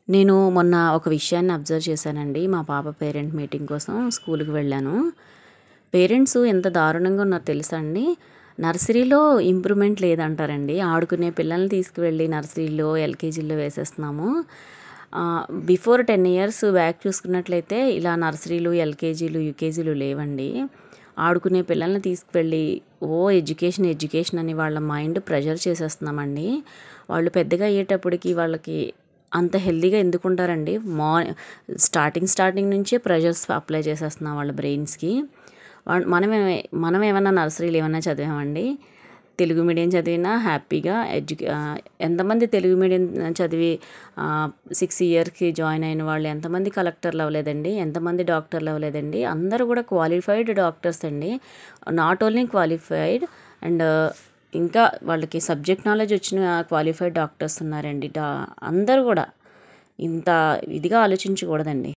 నేను మొన్న ఒక విషయాన్ని అబ్జర్వ్ చేశానండి. మా పాప పేరెంట్ మీటింగ్ కోసం స్కూల్‌కి వెళ్ళాను. పేరెంట్స్ ఎంత దారుణంగా ఉన్నారో తెలుసా అండి? నర్సరీలో ఇంప్రూవ్‌మెంట్ లేదంటారండి. ఆడుకునే పిల్లల్ని తీసుకువెళ్ళి నర్సరీలో, ఎల్‌కేజీల్లో వేసేస్తున్నాము. బిఫోర్ 10 ఇయర్స్ బ్యాక్ చూసుకున్నట్లయితే ఇలా నర్సరీలు, ఎల్‌కేజీలు, యూకేజీలు లేవండి. ఆడుకునే పిల్లల్ని తీసుకువెళ్ళి ఎడ్యుకేషన్, ఎడ్యుకేషన్ అని వాళ్ళ మైండ్ ప్రెషర్ చేసేస్తున్నామండి. వాళ్ళు పెద్దగా అయ్యేటప్పటికి వాళ్ళకి అంత హెల్తీగా ఎందుకుంటారండి? స్టార్టింగ్ నుంచే ప్రెషర్స్ అప్లై చేసేస్తున్నాం వాళ్ళ బ్రెయిన్స్‌కి. మనమేమన్నా నర్సరీలో ఏమన్నా చదివామండి? తెలుగు మీడియం చదివినా హ్యాపీగా ఎంతమంది తెలుగు మీడియం చదివి 6 ఇయర్స్‌కి జాయిన్ అయిన వాళ్ళు ఎంతమంది కలెక్టర్లు అవ్వలేదండి? ఎంతమంది డాక్టర్లు అవ్వలేదండి? అందరూ కూడా క్వాలిఫైడ్ డాక్టర్స్ అండి. నాట్ ఓన్లీ క్వాలిఫైడ్ అండ్ ఇంకా వాళ్ళకి సబ్జెక్ట్ నాలెడ్జ్ వచ్చిన క్వాలిఫైడ్ డాక్టర్స్ ఉన్నారండి. అందరూ కూడా ఇంత ఇదిగా ఆలోచించకూడదండి.